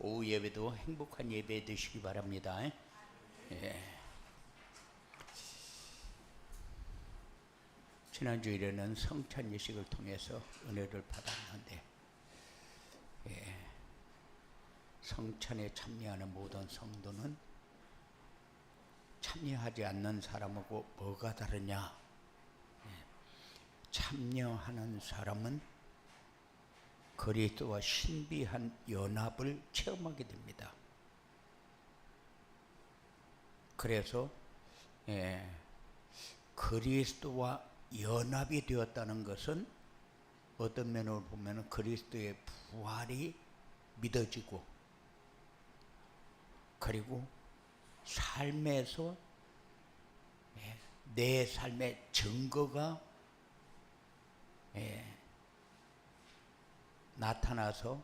오후 예배도 행복한 예배 되시기 바랍니다. 예. 지난주일에는 성찬 예식을 통해서 은혜를 받았는데 성찬에 참여하는 모든 성도는 참여하지 않는 사람하고 뭐가 다르냐? 참여하는 사람은 그리스도와 신비한 연합을 체험하게 됩니다. 그래서 그리스도와 연합이 되었다는 것은 어떤 면으로 보면 그리스도의 부활이 믿어지고, 그리고 삶에서 내 삶의 증거가 나타나서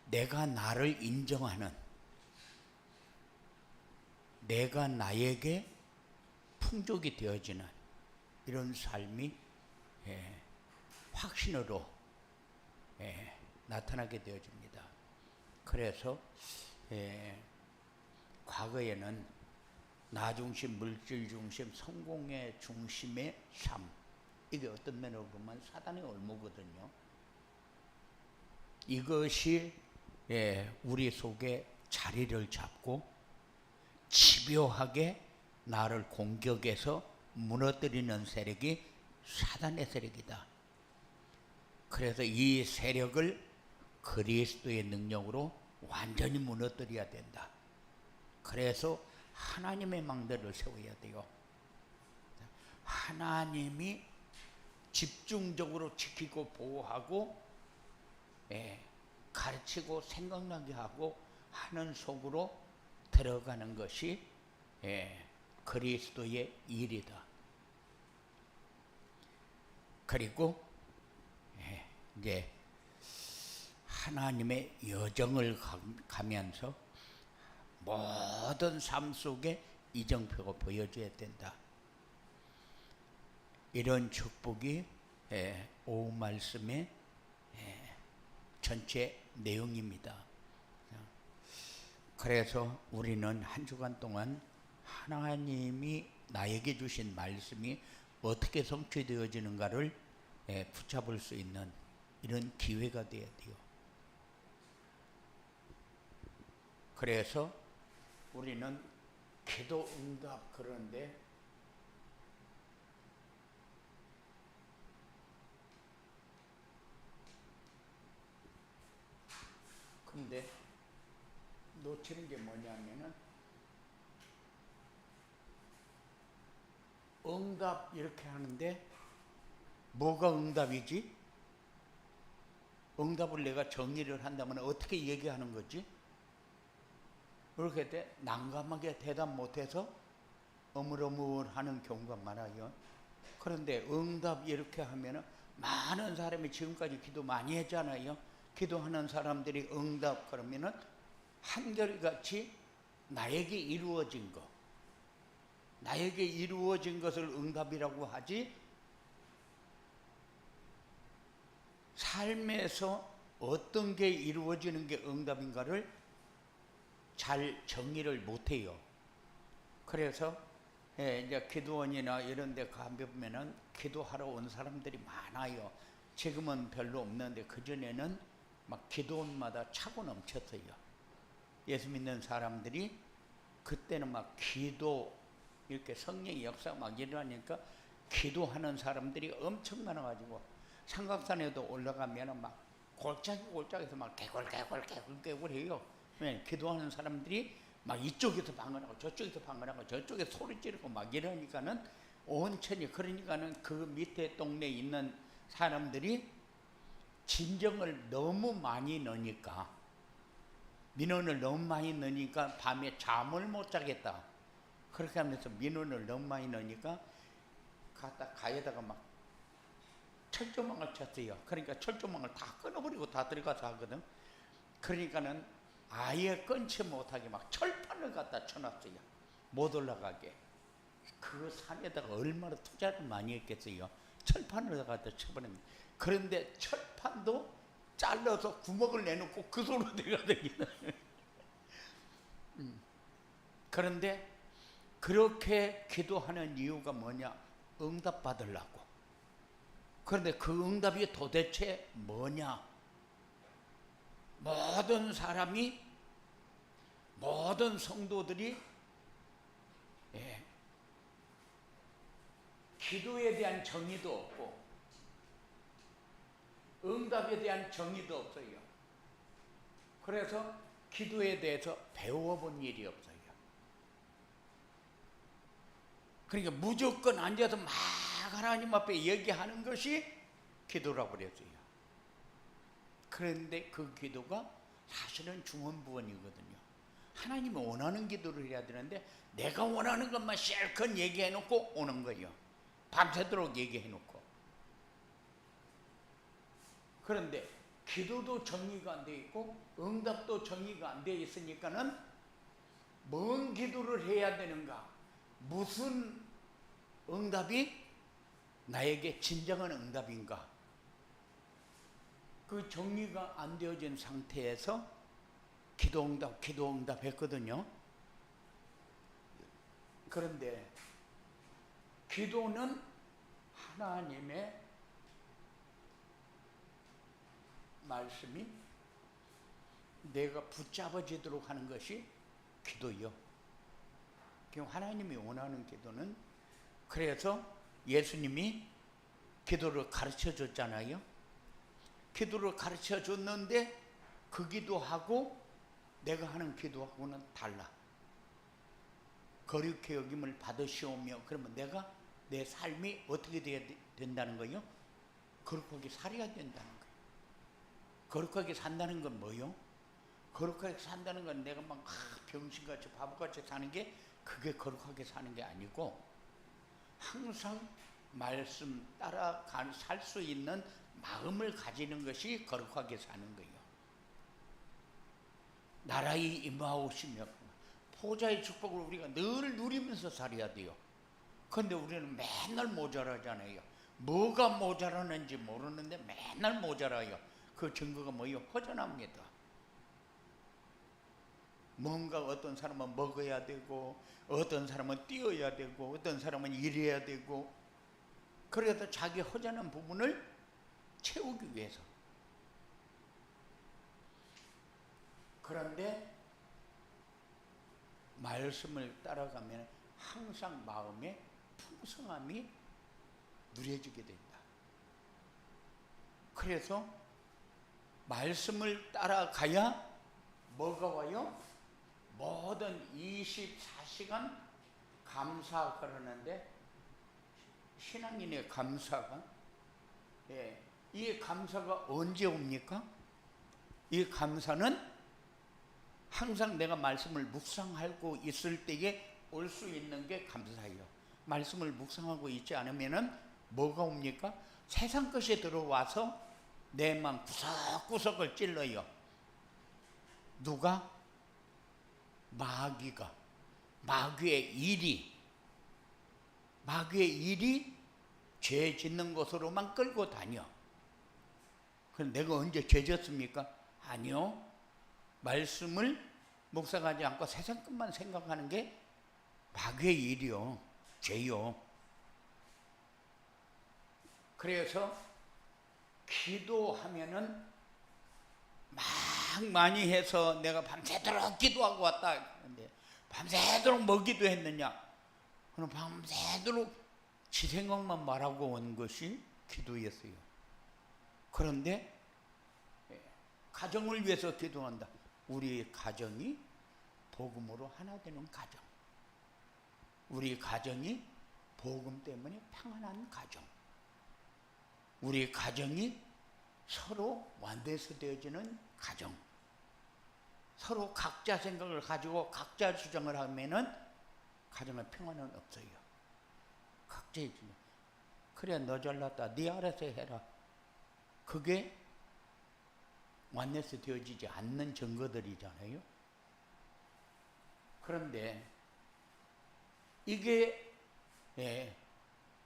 내가 나를 인정하는, 내가 나에게 풍족이 되어지는 이런 삶이 확신으로 나타나게 되어집니다. 그래서 과거에는 나 중심, 물질 중심, 성공의 중심의 삶, 이게 어떤 면으로 보면 사단의 올무거든요. 이것이 우리 속에 자리를 잡고 집요하게 나를 공격해서 무너뜨리는 세력이 사단의 세력이다. 그래서 이 세력을 그리스도의 능력으로 완전히 무너뜨려야 된다. 그래서 하나님의 망대를 세워야 돼요. 하나님이 집중적으로 지키고 보호하고 가르치고 생각나게 하고 하는 속으로 들어가는 것이 그리스도의 일이다. 그리고 이제 하나님의 여정을 가면서 모든 삶 속에 이정표가 보여줘야 된다. 이런 축복이 오후 말씀의 전체 내용입니다. 그래서 우리는 한 주간 동안 하나님이 나에게 주신 말씀이 어떻게 성취되어지는가를 붙잡을 수 있는 이런 기회가 되어야 돼요. 그래서 우리는 기도 응답 그런데 근데 놓치는 게 뭐냐면은 응답 이렇게 하는데 뭐가 응답이지? 응답을 내가 정리를 한다면 어떻게 얘기하는 거지? 그렇게 때 난감하게 대답 못해서 어물어물하는 경우가 많아요. 그런데 응답 이렇게 하면은 많은 사람이 지금까지 기도 많이 했잖아요. 기도하는 사람들이 응답 그러면은 한결같이 나에게 이루어진 것, 나에게 이루어진 것을 응답이라고 하지, 삶에서 어떤 게 이루어지는 게 응답인가를 잘 정의를 못해요. 그래서 이제 기도원이나 이런 데 가보면은 기도하러 온 사람들이 많아요. 지금은 별로 없는데 그전에는 막 기도원마다 차고 넘쳤어요. 예수 믿는 사람들이 그때는 막 기도, 이렇게 성령의 역사가 막 일어나니까 기도하는 사람들이 엄청 많아가지고 삼각산에도 올라가면 막 골짜기에서 막 개골 해요. 왜? 기도하는 사람들이 막 이쪽에서 방언하고 저쪽에서 방언하고 저쪽에서 소리 지르고 막 이러니까는 온천이, 그러니까는 그 밑에 동네에 있는 사람들이 진정을 너무 많이 넣으니까, 민원을 너무 많이 넣으니까 밤에 잠을 못 자겠다. 그렇게 하면서 민원을 너무 많이 넣으니까 가에다가 막 철조망을 쳤어요. 그러니까 철조망을 다 끊어버리고 다 들어가서 하거든. 그러니까는 아예 끊지 못하게 막 철판을 갖다 쳐놨어요. 못 올라가게. 그 산에다가 얼마나 투자를 많이 했겠어요. 철판을 갖다 쳐버렸는데, 그런데 철판도 잘라서 구멍을 내놓고 그 손으로 내가 되기는. 그런데 그렇게 기도하는 이유가 뭐냐? 응답 받으려고. 그런데 그 응답이 도대체 뭐냐? 모든 사람이, 모든 성도들이 기도에 대한 정의도 없고 응답에 대한 정의도 없어요. 그래서 기도에 대해서 배워본 일이 없어요. 그러니까 무조건 앉아서 막 하나님 앞에 얘기하는 것이 기도라고 그랬어요. 그런데 그 기도가 사실은 중언부언이거든요. 하나님이 원하는 기도를 해야 되는데 내가 원하는 것만 실컷 얘기해놓고 오는 거예요. 밤새도록 얘기해놓고. 그런데 기도도 정의가 안 돼 있고 응답도 정의가 안 돼 있으니까는 뭔 기도를 해야 되는가? 무슨 응답이 나에게 진정한 응답인가? 그 정리가 안 되어진 상태에서 기도응답 했거든요. 그런데 기도는 하나님의 말씀이 내가 붙잡아지도록 하는 것이 기도요. 하나님이 원하는 기도는, 그래서 예수님이 기도를 가르쳐 줬잖아요. 기도를 가르쳐 줬는데 그 기도하고 내가 하는 기도하고는 달라. 거룩히 여김을 받으시오며, 그러면 내가 내 삶이 어떻게 돼야 된다는 거예요? 거룩하게 살아야 된다는 거예요. 거룩하게 산다는 건 뭐예요? 거룩하게 산다는 건 내가 막 병신같이 바보같이 사는 게, 그게 거룩하게 사는 게 아니고 항상 말씀 따라 살 수 있는 마음을 가지는 것이 거룩하게 사는 거예요. 나라의 임하오시며 보좌의 축복을 우리가 늘 누리면서 살아야 돼요. 그런데 우리는 맨날 모자라잖아요. 뭐가 모자라는지 모르는데 맨날 모자라요. 그 증거가 뭐예요? 허전합니다. 뭔가 어떤 사람은 먹어야 되고 어떤 사람은 뛰어야 되고 어떤 사람은 일해야 되고, 그래도 자기 허전한 부분을 채우기 위해서. 그런데 말씀을 따라가면 항상 마음에 풍성함이 누려지게 된다. 그래서 말씀을 따라가야 뭐가 와요? 모든 24시간 감사 그러는데, 신앙인의 감사가, 이 감사가 언제 옵니까? 이 감사는 항상 내가 말씀을 묵상하고 있을 때에 올 수 있는 게 감사예요. 말씀을 묵상하고 있지 않으면은 뭐가 옵니까? 세상 것이 들어와서 내 마음 구석구석을 찔러요. 누가? 마귀의 일이 죄 짓는 곳으로만 끌고 다녀. 그럼 내가 언제 죄 짓습니까? 아니요. 말씀을 묵상하지 않고 세상 것만 생각하는 게 마귀의 일이요, 죄요. 그래서 기도하면은 막 많이 해서 내가 밤새도록 기도하고 왔다. 근데 밤새도록 뭐 기도했느냐? 그럼 밤새도록 지 생각만 말하고 온 것이 기도였어요. 그런데 가정을 위해서 기도한다. 우리 가정이 복음으로 하나 되는 가정, 우리 가정이 복음 때문에 평안한 가정, 우리 가정이 서로 완대서 되어지는 가정, 서로 각자 생각을 가지고 각자 주장을 하면은 가정에 평안은 없어요. 각자의 주장. 그래, 너 잘났다, 네 알아서 해라. 그게 완내서 되어지지 않는 증거들이잖아요. 그런데 이게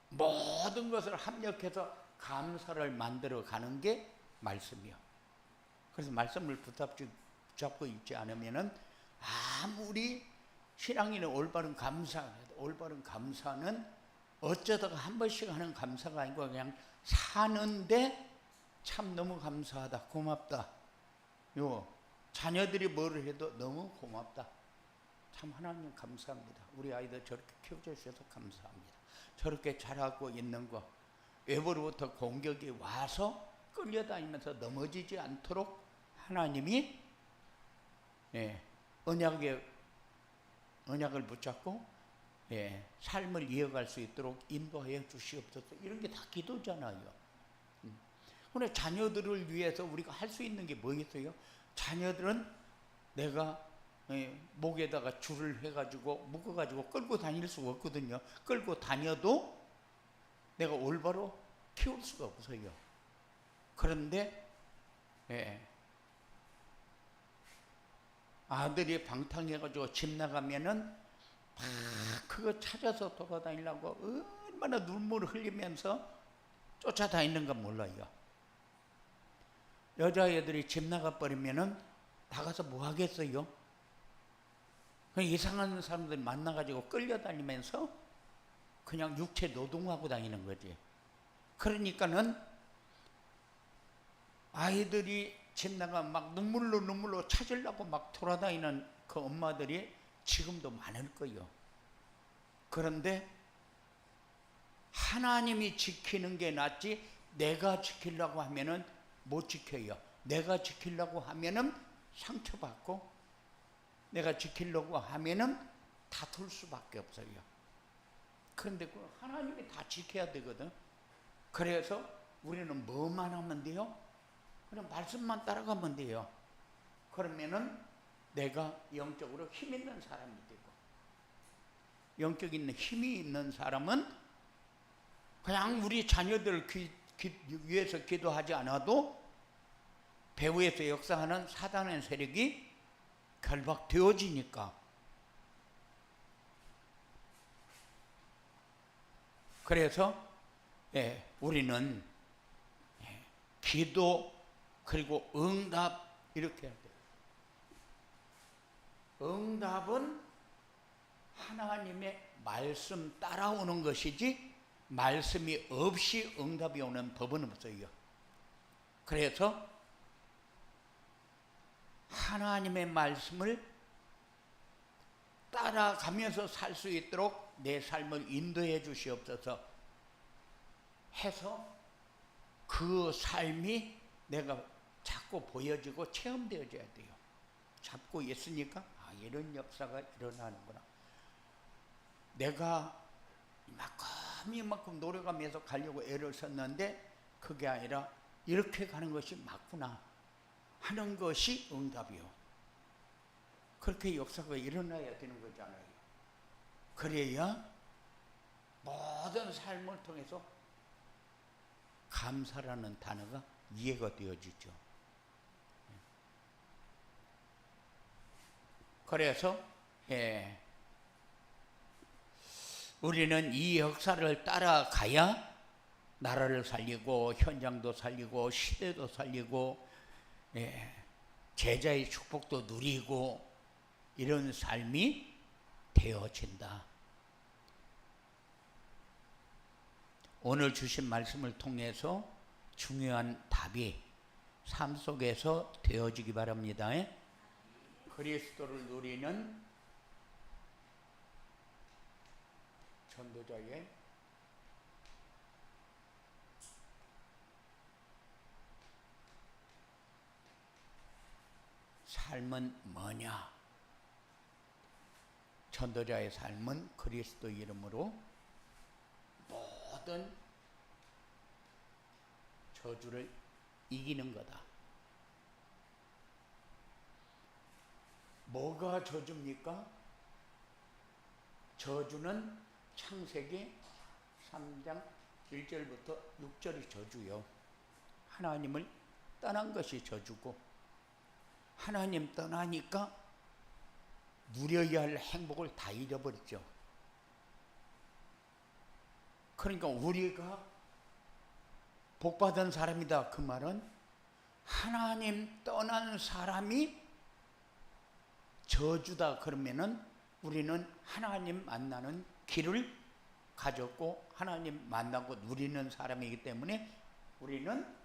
모든 것을 합력해서 감사를 만들어 가는 게 말씀이요. 그래서 말씀을 붙잡고 있지 않으면은 아무리 신앙인의 올바른 감사는 어쩌다가 한 번씩 하는 감사가 아니고 그냥 사는데 참 너무 감사하다, 고맙다. 자녀들이 뭐를 해도 너무 고맙다. 참 하나님 감사합니다. 우리 아이들 저렇게 키워주셔서 감사합니다. 저렇게 자라고 있는 거, 외부로부터 공격이 와서 끌려다니면서 넘어지지 않도록 하나님이 언약을 붙잡고 삶을 이어갈 수 있도록 인도하여 주시옵소서. 이런 게 다 기도잖아요. 그런데 자녀들을 위해서 우리가 할 수 있는 게 뭐 있어요? 자녀들은 내가 목에다가 줄을 해가지고 묶어가지고 끌고 다닐 수가 없거든요. 끌고 다녀도 내가 올바로 키울 수가 없어요. 그런데 아들이 방탕해가지고 집 나가면은 막 그거 찾아서 돌아다니려고 얼마나 눈물을 흘리면서 쫓아다니는가 몰라요. 여자애들이 집 나가버리면은 나가서 뭐 하겠어요? 이상한 사람들 만나가지고 끌려다니면서 그냥 육체 노동하고 다니는 거지. 그러니까는 아이들이 집 나가 막 눈물로 찾으려고 막 돌아다니는 그 엄마들이 지금도 많을 거예요. 그런데 하나님이 지키는 게 낫지 내가 지키려고 하면은 못 지켜요. 내가 지키려고 하면은 상처받고 내가 지키려고 하면은 다툴 수밖에 없어요. 그런데 그 하나님이 다 지켜야 되거든. 그래서 우리는 뭐만 하면 돼요? 그냥 말씀만 따라가면 돼요. 그러면은 내가 영적으로 힘 있는 사람이 되고, 영적인 힘이 있는 사람은 그냥 우리 자녀들 위해서 기도하지 않아도 배후에서 역사하는 사단의 세력이 결박되어지니까. 그래서 우리는 기도 그리고 응답 이렇게 해야 돼요. 응답은 하나님의 말씀 따라오는 것이지 말씀이 없이 응답이 오는 법은 없어요. 그래서 하나님의 말씀을 따라가면서 살 수 있도록 내 삶을 인도해 주시옵소서 해서 그 삶이 내가 자꾸 보여지고 체험되어져야 돼요. 잡고 있으니까 이런 역사가 일어나는구나. 내가 이만큼 노력하면서 가려고 애를 썼는데 그게 아니라 이렇게 가는 것이 맞구나 하는 것이 응답이요. 그렇게 역사가 일어나야 되는 거잖아요. 그래야 모든 삶을 통해서 감사라는 단어가 이해가 되어지죠. 그래서 우리는 이 역사를 따라가야 나라를 살리고 현장도 살리고 시대도 살리고 제자의 축복도 누리고 이런 삶이 되어진다. 오늘 주신 말씀을 통해서 중요한 답이 삶 속에서 되어지기 바랍니다. 그리스도를 누리는 전도자의 삶은 뭐냐? 전도자의 삶은 그리스도 이름으로 모든 저주를 이기는 거다. 뭐가 저주입니까? 저주는 창세기 3장 1절부터 6절이 저주요. 하나님을 떠난 것이 저주고, 하나님 떠나니까 누려야 할 행복을 다 잃어버렸죠. 그러니까 우리가 복받은 사람이다. 그 말은 하나님 떠난 사람이 저주다 그러면은 우리는 하나님 만나는 길을 가졌고 하나님 만나고 누리는 사람이기 때문에 우리는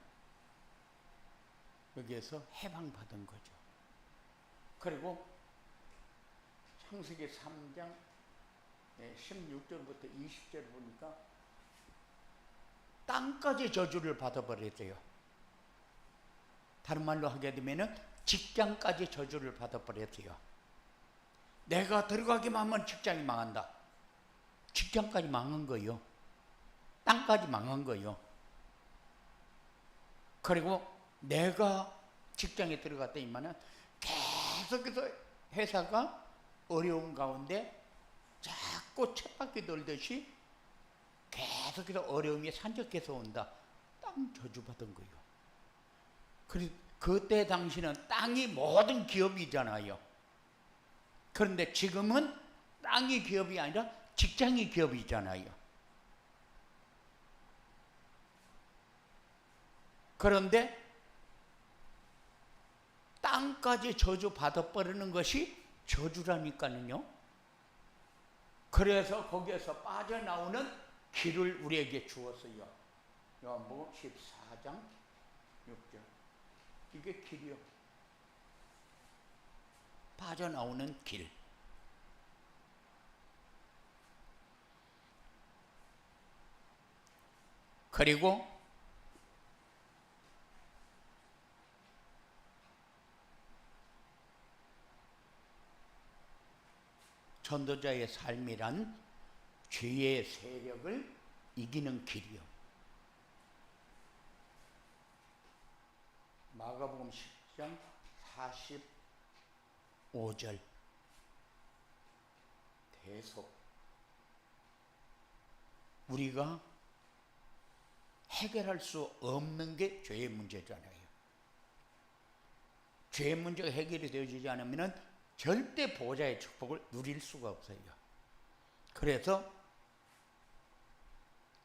여기에서 해방받은 거죠. 그리고 창세기 3장 16절부터 20절 보니까 땅까지 저주를 받아버렸어요. 다른 말로 하게 되면은 직장까지 저주를 받아버렸어요. 내가 들어가기만 하면 직장이 망한다. 직장까지 망한 거예요. 땅까지 망한 거예요. 그리고 내가 직장에 들어갔더니만은 계속해서 회사가 어려운 가운데 자꾸 쳇바퀴 돌듯이 계속해서 어려움이 산적해서 온다. 땅 저주받은 거예요. 그때 당시는 땅이 모든 기업이잖아요. 그런데 지금은 땅이 기업이 아니라 직장이 기업이잖아요. 그런데 땅까지 저주 받아버리는 것이 저주라니까요. 그래서 거기에서 빠져나오는 길을 우리에게 주었어요. 요한복음 14장 6절. 이게 길이요. 빠져나오는 길. 그리고 전도자의 삶이란 죄의 세력을 이기는 길이요. 마가복음 10장 45절. 계속 우리가 해결할 수 없는 게 죄의 문제잖아요. 죄의 문제가 해결이 되어지지 않으면 절대 보호자의 축복을 누릴 수가 없어요. 그래서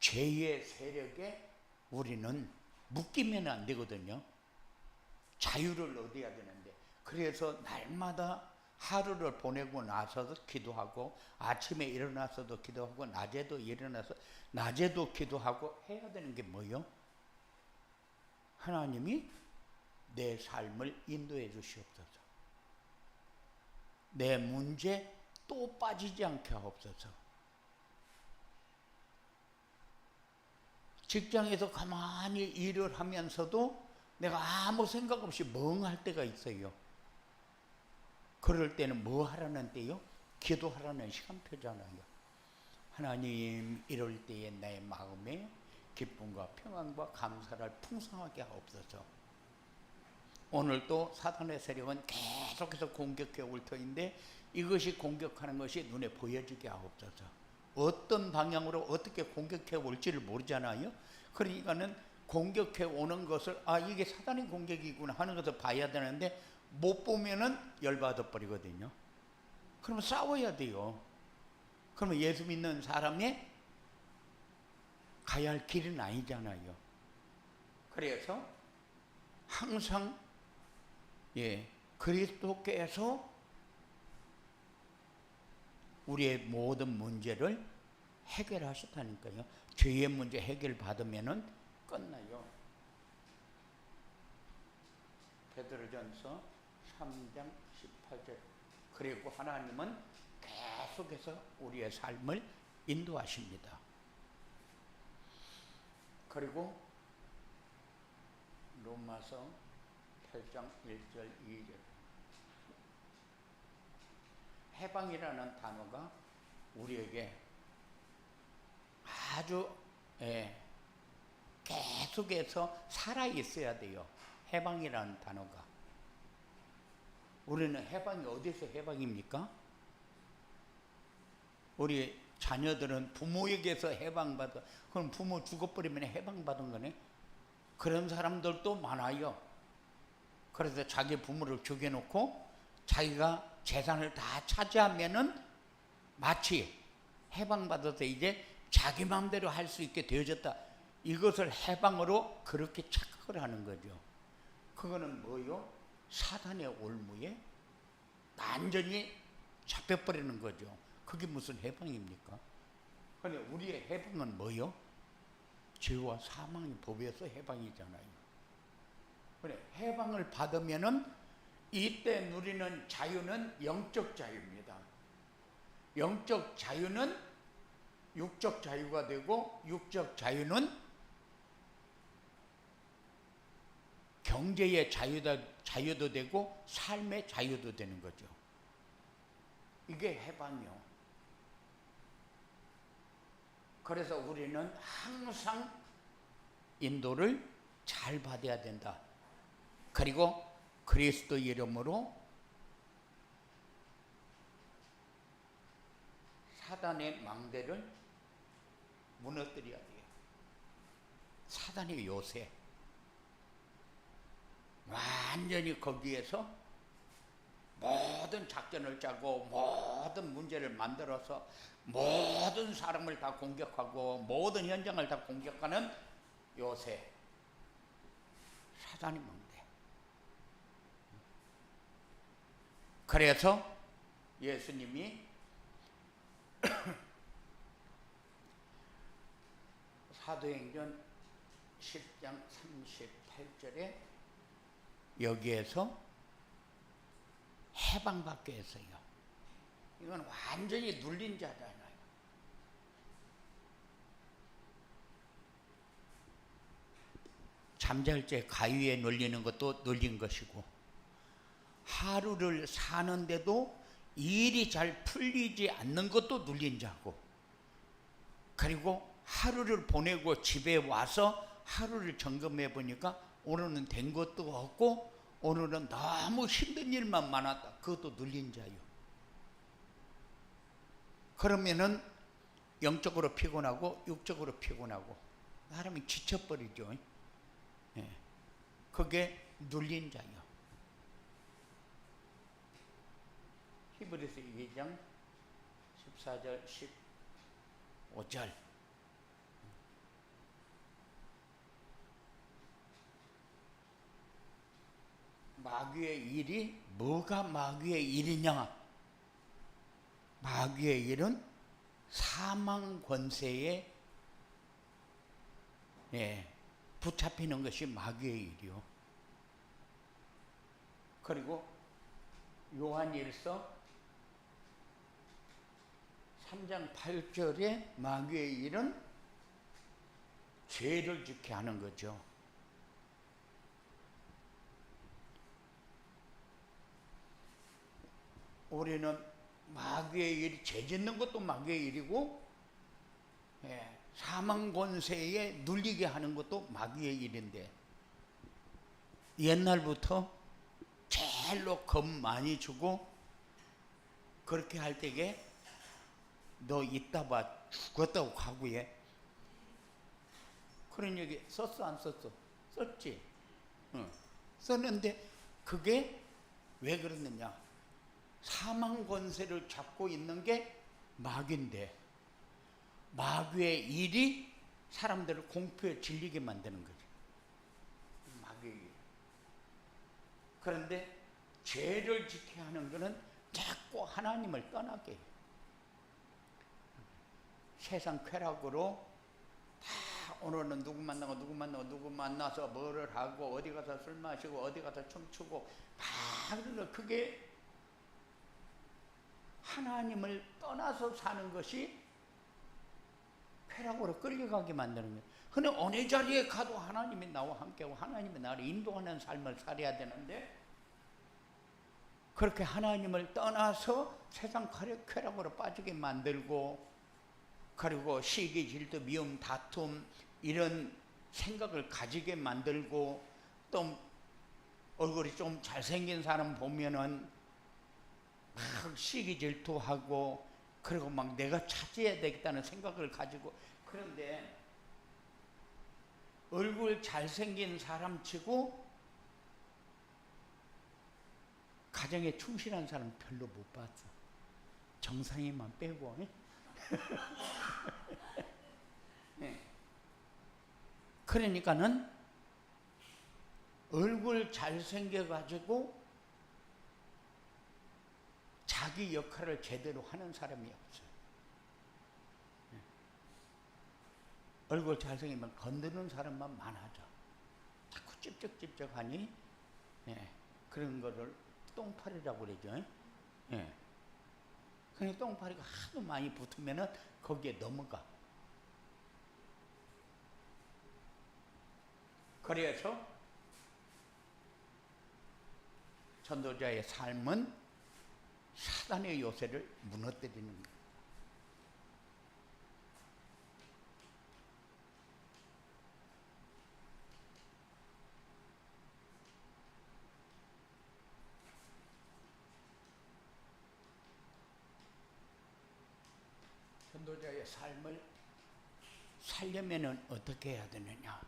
죄의 세력에 우리는 묶이면 안 되거든요. 자유를 얻어야 되는데, 그래서 날마다 하루를 보내고 나서도 기도하고, 아침에 일어나서도 기도하고, 낮에도 일어나서 낮에도 기도하고 해야 되는 게 뭐요? 하나님이 내 삶을 인도해 주시옵소서. 내 문제 또 빠지지 않게 하옵소서. 직장에서 가만히 일을 하면서도 내가 아무 생각 없이 멍할 때가 있어요. 그럴 때는 뭐 하라는 때요? 기도하라는 시간표잖아요. 하나님, 이럴 때에 내 마음에 기쁨과 평안과 감사를 풍성하게 하옵소서. 오늘도 사탄의 세력은 계속해서 공격해 올 터인데 이것이 공격하는 것이 눈에 보여지게 하옵소서. 어떤 방향으로 어떻게 공격해 올지를 모르잖아요. 그러니까는 공격해 오는 것을 이게 사탄의 공격이구나 하는 것을 봐야 되는데 못 보면은 열받아 버리거든요. 그러면 싸워야 돼요. 그러면 예수 믿는 사람이 가야 할 길은 아니잖아요. 그래서 항상 그리스도께서 우리의 모든 문제를 해결하셨다니까요. 죄의 문제 해결받으면은 끝나요. 베드로전서 3장 18절. 그리고 하나님은 계속해서 우리의 삶을 인도하십니다. 그리고 로마서 8장 1절 2절. 해방이라는 단어가 우리에게 아주 계속해서 살아있어야 돼요. 해방이라는 단어가. 우리는 해방이 어디서 해방입니까? 우리 자녀들은 부모에게서 해방받아. 그럼 부모 죽어버리면 해방받은 거네. 그런 사람들도 많아요. 그래서 자기 부모를 죽여놓고 자기가 재산을 다 차지하면은 마치 해방받아서 이제 자기 마음대로 할 수 있게 되어졌다. 이것을 해방으로 그렇게 착각을 하는 거죠. 그거는 뭐요? 사단의 올무에 완전히 잡혀버리는 거죠. 그게 무슨 해방입니까? 근데 우리의 해방은 뭐요? 죄와 사망의 법에서 해방이잖아요. 그래, 해방을 받으면은 이때 누리는 자유는 영적 자유입니다. 영적 자유는 육적 자유가 되고, 육적 자유는 경제의 자유도 되고 삶의 자유도 되는 거죠. 이게 해방이요. 그래서 우리는 항상 인도를 잘 받아야 된다. 그리고 그리스도 이름으로 사단의 망대를 무너뜨려야 돼요. 사단의 요새 완전히 거기에서 모든 작전을 짜고 모든 문제를 만들어서 모든 사람을 다 공격하고 모든 현장을 다 공격하는 요새 사단의 망대. 그래서 예수님이 사도행전 10장 38절에 여기에서 해방받게 했어요. 이건 완전히 눌린 자잖아요. 잠잘 때 가위에 눌리는 것도 눌린 것이고, 하루를 사는데도 일이 잘 풀리지 않는 것도 눌린 자고, 그리고 하루를 보내고 집에 와서 하루를 점검해 보니까 오늘은 된 것도 없고 오늘은 너무 힘든 일만 많았다. 그것도 눌린 자요. 그러면은 영적으로 피곤하고 육적으로 피곤하고 사람이 지쳐버리죠. 예. 그게 눌린 자요. 히브리서 2장 14절 15절 마귀의 일이 뭐가 마귀의 일이냐? 마귀의 일은 사망 권세에 붙잡히는 것이 마귀의 일이요. 그리고 요한일서 3장 8절에 마귀의 일은 죄를 짓게 하는 거죠. 우리는 마귀의 일, 죄 짓는 것도 마귀의 일이고, 사망 권세에 눌리게 하는 것도 마귀의 일인데, 옛날부터 제일로 겁 많이 주고 그렇게 할 때에 너 이따 봐 죽었다고 각오해. 그런 얘기 썼어 안 썼어? 썼지. 썼는데 그게 왜 그러느냐? 사망 권세를 잡고 있는 게 마귀인데, 마귀의 일이 사람들을 공포에 질리게 만드는 거죠. 마귀의 일. 그런데 죄를 지게 하는 것은 자꾸 하나님을 떠나게 해요. 세상 쾌락으로 다 오늘은 누구 만나서 뭐를 하고 어디 가서 술 마시고 어디 가서 춤추고 막 그게 하나님을 떠나서 사는 것이 쾌락으로 끌려가게 만드는 거예요. 근데 어느 자리에 가도 하나님이 나와 함께하고 하나님이 나를 인도하는 삶을 살아야 되는데, 그렇게 하나님을 떠나서 세상 쾌락으로 빠지게 만들고, 그리고 시기, 질투, 미움, 다툼 이런 생각을 가지게 만들고, 또 얼굴이 좀 잘생긴 사람 보면은 막 시기 질투하고, 그리고 막 내가 차지해야 되겠다는 생각을 가지고. 그런데 얼굴 잘생긴 사람 치고 가정에 충실한 사람 별로 못 봤어. 정상이만 빼고. 그러니까는 얼굴 잘생겨가지고 자기 역할을 제대로 하는 사람이 없어요. 얼굴 잘생기면 건드는 사람만 많아져. 자꾸 찝쩍찝쩍하니 그런 거를 똥파리라고 그러죠. 그냥 똥파리가 하도 많이 붙으면은 거기에 넘어가. 그래서 전도자의 삶은 사단의 요새를 무너뜨리는 거예요. 전도자의 삶을 살려면 어떻게 해야 되느냐?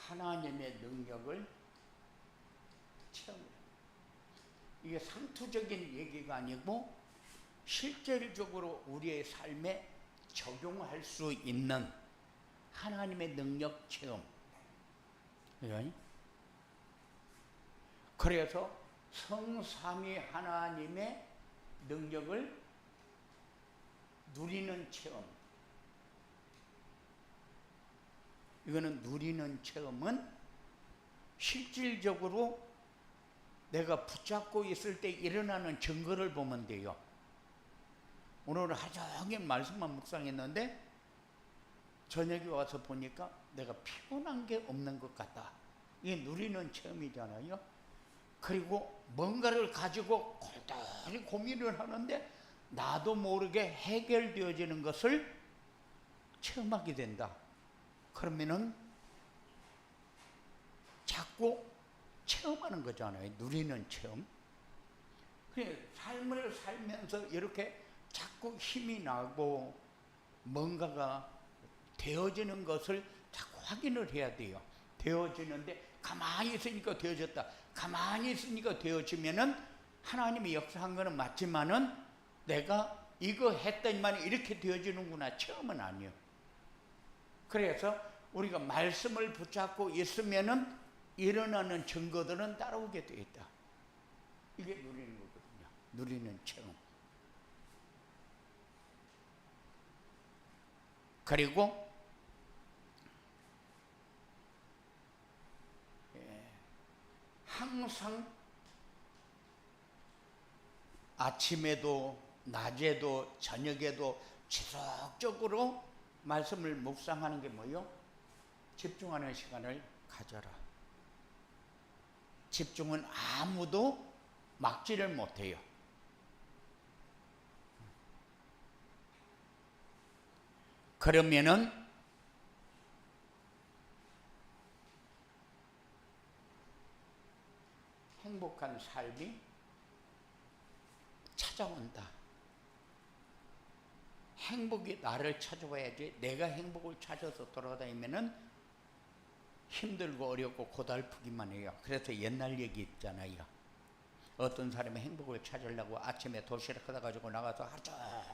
하나님의 능력을 체험해요. 이게 상투적인 얘기가 아니고 실질적으로 우리의 삶에 적용할 수 있는 하나님의 능력 체험. 그래서 성삼위 하나님의 능력을 누리는 체험. 이거는 누리는 체험은 실질적으로 내가 붙잡고 있을 때 일어나는 증거를 보면 돼요. 오늘 하루 종일 말씀만 묵상했는데 저녁에 와서 보니까 내가 피곤한 게 없는 것 같다. 이게 누리는 체험이잖아요. 그리고 뭔가를 가지고 골똘히 고민을 하는데 나도 모르게 해결되어지는 것을 체험하게 된다. 그러면은 자꾸 체험하는 거잖아요. 누리는 체험. 삶을 살면서 이렇게 자꾸 힘이 나고 뭔가가 되어지는 것을 자꾸 확인을 해야 돼요. 되어지는데 가만히 있으니까 되어졌다. 가만히 있으니까 되어지면은 하나님이 역사한 거는 맞지만은 내가 이거 했더니만 이렇게 되어지는구나. 체험은 아니에요. 그래서 우리가 말씀을 붙잡고 있으면은 일어나는 증거들은 따라오게 되어 있다. 이게 누리는 거거든요. 누리는 체험. 그리고 항상 아침에도 낮에도 저녁에도 지속적으로 말씀을 묵상하는 게 뭐예요? 집중하는 시간을 가져라. 집중은 아무도 막지를 못해요. 그러면은 행복한 삶이 찾아온다. 행복이 나를 찾아와야지. 내가 행복을 찾아서 돌아다니면은 힘들고 어렵고 고달프기만 해요. 그래서 옛날 얘기 있잖아요. 어떤 사람이 행복을 찾으려고 아침에 도시락 하다 가지고 나가서 하루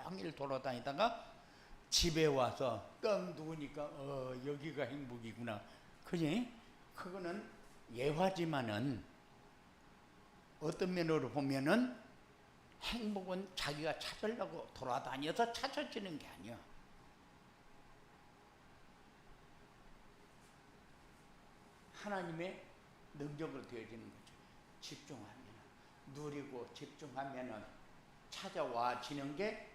종일 돌아다니다가 집에 와서 떵 누우니까 여기가 행복이구나. 그지? 그거는 예화지만은 어떤 면으로 보면은 행복은 자기가 찾으려고 돌아다녀서 찾아지는 게 아니야. 하나님의 능력으로 되어지는 거죠. 집중하면, 누리고 집중하면 찾아와지는 게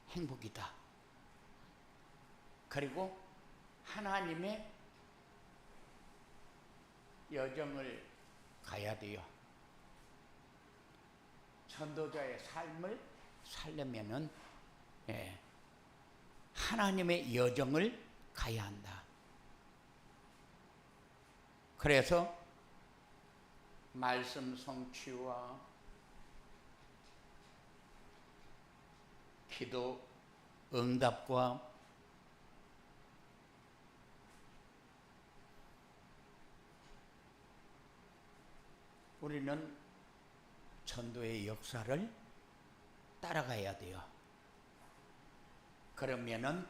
행복이다. 그리고 하나님의 여정을 가야 돼요. 전도자의 삶을 살려면은 하나님의 여정을 가야 한다. 그래서 말씀 성취와 기도 응답과 우리는 전도의 역사를 따라가야 돼요. 그러면은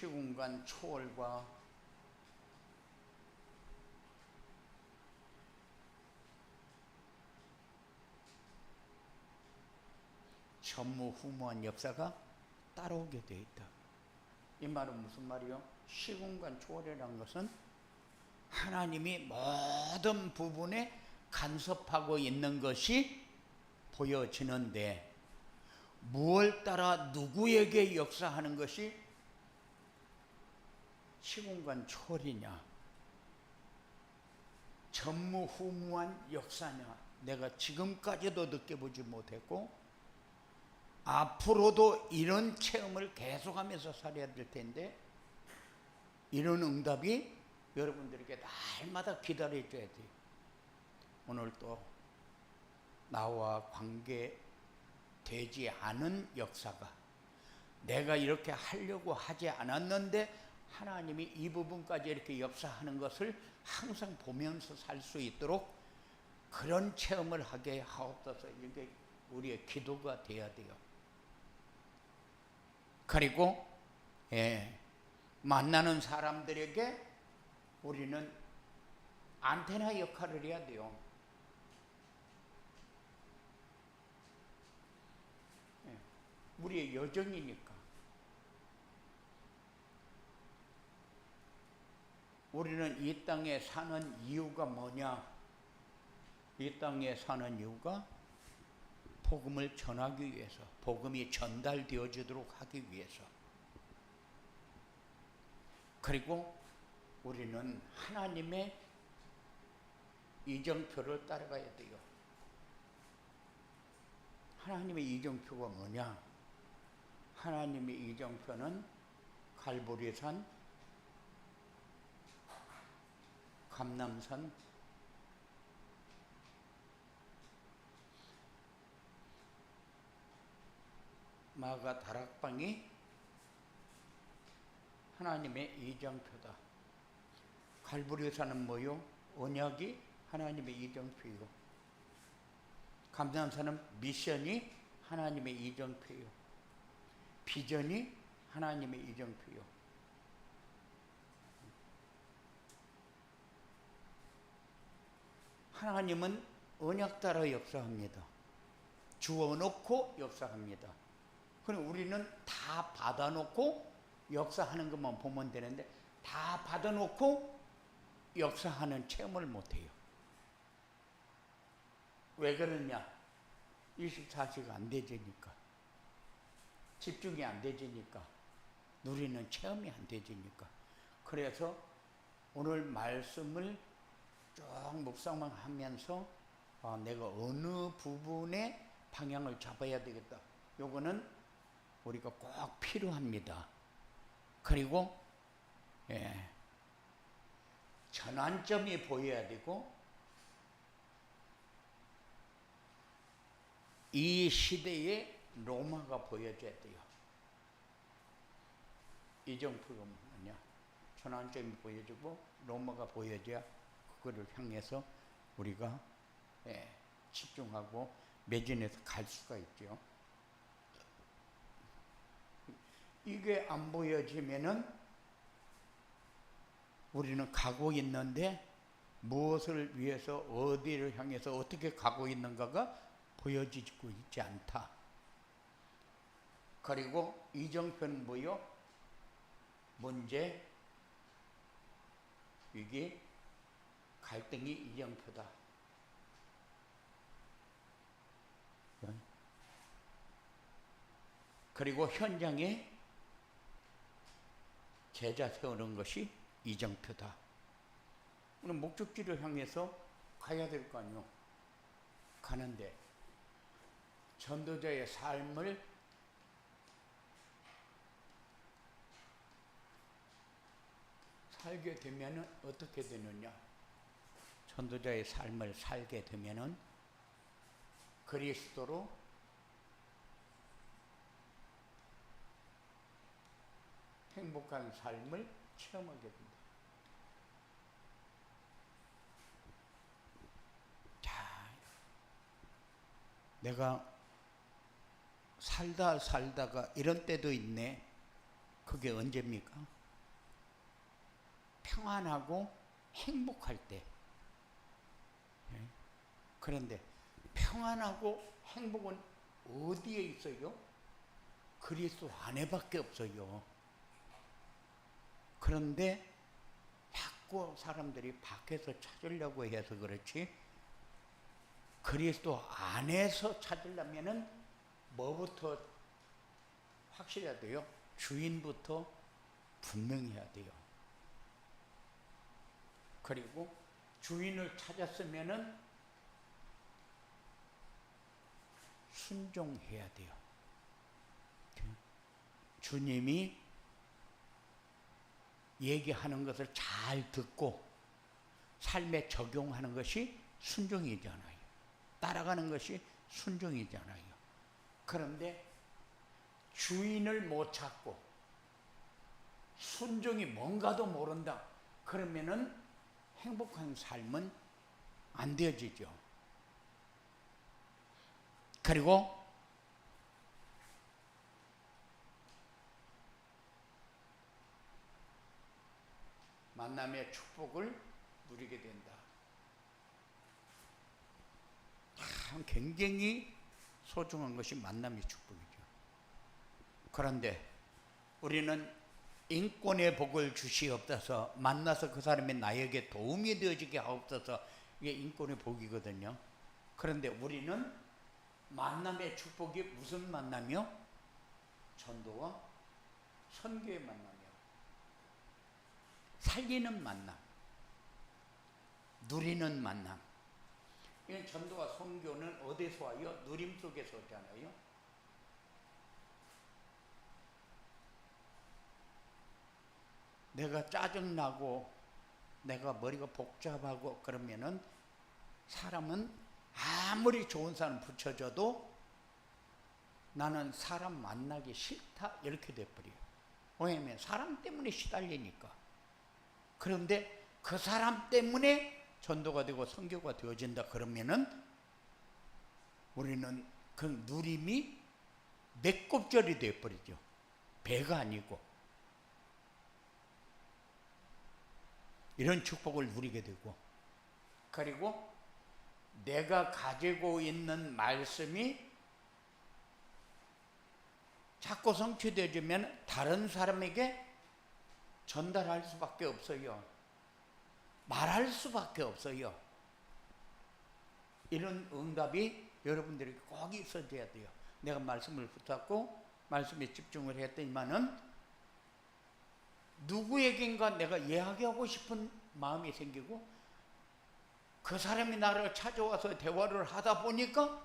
시공간 초월과 전무후무한 역사가 따라오게 되어 있다. 이 말은 무슨 말이요? 시공간 초월이라는 것은 하나님이 모든 부분에 간섭하고 있는 것이 보여지는데, 무엇 따라 누구에게 역사하는 것이 시공간 초월이냐, 전무후무한 역사냐, 내가 지금까지도 느껴보지 못했고 앞으로도 이런 체험을 계속하면서 살아야 될 텐데, 이런 응답이 여러분들에게 날마다 기다려줘야 돼요. 오늘 또 나와 관계되지 않은 역사가, 내가 이렇게 하려고 하지 않았는데 하나님이 이 부분까지 이렇게 역사하는 것을 항상 보면서 살 수 있도록 그런 체험을 하게 하옵소서. 이게 우리의 기도가 되어야 돼요. 그리고 만나는 사람들에게 우리는 안테나 역할을 해야 돼요. 우리의 여정이니까. 우리는 이 땅에 사는 이유가 뭐냐? 이 땅에 사는 이유가 복음을 전하기 위해서, 복음이 전달되어지도록 하기 위해서. 그리고 우리는 하나님의 이정표를 따라가야 돼요. 하나님의 이정표가 뭐냐? 하나님의 이정표는 갈보리산, 감람산, 마가 다락방이 하나님의 이정표다. 갈보리산은 뭐요? 언약이 하나님의 이정표요. 감람산은 미션이 하나님의 이정표요. 비전이 하나님의 이정표요. 하나님은 언약 따라 역사합니다. 주어놓고 역사합니다. 그럼 우리는 다 받아놓고 역사하는 것만 보면 되는데, 다 받아놓고 역사하는 체험을 못해요. 왜 그러냐? 24시가 안 되지니까, 집중이 안 되지니까, 누리는 체험이 안 되지니까. 그래서 오늘 말씀을 쭉 묵상만 하면서 내가 어느 부분에 방향을 잡아야 되겠다, 요거는 우리가 꼭 필요합니다. 그리고 전환점이 보여야 되고, 이 시대에 로마가 보여줘야 돼요. 이정표가 뭐냐? 전환점이 보여지고 로마가 보여져야 그거를 향해서 우리가 집중하고 매진해서 갈 수가 있죠. 이게 안 보여지면은 우리는 가고 있는데 무엇을 위해서, 어디를 향해서 어떻게 가고 있는가가 보여지고 있지 않다. 그리고 이정표는 뭐요? 문제, 위기, 갈등이 이정표다. 그리고 현장에 제자 세우는 것이 이정표다. 우리는 목적지를 향해서 가야 될 거 아니요. 가는데 전도자의 삶을 살게 되면 어떻게 되느냐? 전도자의 삶을 살게 되면 그리스도로 행복한 삶을 체험하게 된다. 자, 내가 살다가 이런 때도 있네. 그게 언제입니까? 평안하고 행복할 때. 그런데 평안하고 행복은 어디에 있어요? 그리스도 안에밖에 없어요. 그런데 자꾸 사람들이 밖에서 찾으려고 해서 그렇지, 그리스도 안에서 찾으려면은 뭐부터 확실해야 돼요? 주인부터 분명해야 돼요. 그리고 주인을 찾았으면은 순종해야 돼요. 주님이 얘기하는 것을 잘 듣고 삶에 적용하는 것이 순종이잖아요. 따라가는 것이 순종이잖아요. 그런데 주인을 못 찾고 순종이 뭔가도 모른다. 그러면은 행복한 삶은 안 되어지죠. 그리고 만남의 축복을 누리게 된다. 참 굉장히 소중한 것이 만남의 축복이죠. 그런데 우리는 인권의 복을 주시옵소서, 만나서 그 사람이 나에게 도움이 되어지게 하옵소서, 이게 인권의 복이거든요. 그런데 우리는 만남의 축복이 무슨 만남이요? 전도와 선교의 만남이요. 살리는 만남, 누리는 만남. 이 전도와 선교는 어디서 와요? 누림 속에서 오잖아요. 내가 짜증나고 내가 머리가 복잡하고 그러면은 사람은 아무리 좋은 사람 붙여줘도 나는 사람 만나기 싫다 이렇게 돼버려요. 왜냐하면 사람 때문에 시달리니까. 그런데 그 사람 때문에 전도가 되고 선교가 되어진다 그러면은 우리는 그 누림이 배꼽절이 되어버리죠. 배가 아니고. 이런 축복을 누리게 되고, 그리고 내가 가지고 있는 말씀이 자꾸 성취되어지면 다른 사람에게 전달할 수밖에 없어요. 말할 수밖에 없어요. 이런 응답이 여러분들에게 꼭 있어줘야 돼요. 내가 말씀을 붙잡고 말씀에 집중을 했더니만은 누구에겐가 내가 이야기하고 싶은 마음이 생기고 그 사람이 나를 찾아와서 대화를 하다 보니까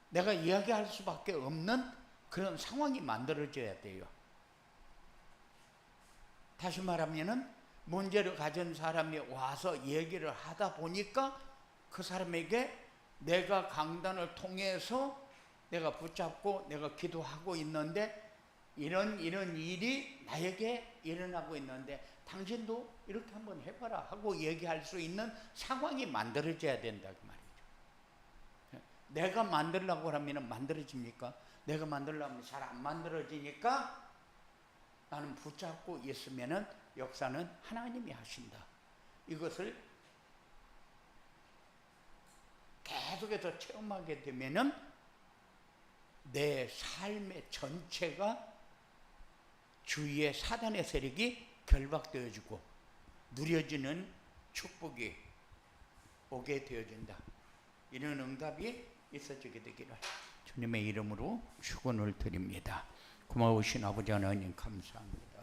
내가 이야기할 수밖에 없는 그런 상황이 만들어져야 돼요. 다시 말하면은 문제를 가진 사람이 와서 얘기를 하다 보니까 그 사람에게 내가 강단을 통해서 내가 붙잡고 내가 기도하고 있는데 이런 일이 나에게 일어나고 있는데 당신도 이렇게 한번 해봐라 하고 얘기할 수 있는 상황이 만들어져야 된다 그 말이죠. 내가 만들려고 하면 만들어집니까? 내가 만들려고 하면 잘 안 만들어지니까 나는 붙잡고 있으면은 역사는 하나님이 하신다. 이것을 계속해서 체험하게 되면은 내 삶의 전체가 주위의 사단의 세력이 결박되어지고 누려지는 축복이 오게 되어진다. 이런 응답이 있어지게 되기를 주님의 이름으로 축원을 드립니다. 고마우신 아버지 하나님 감사합니다.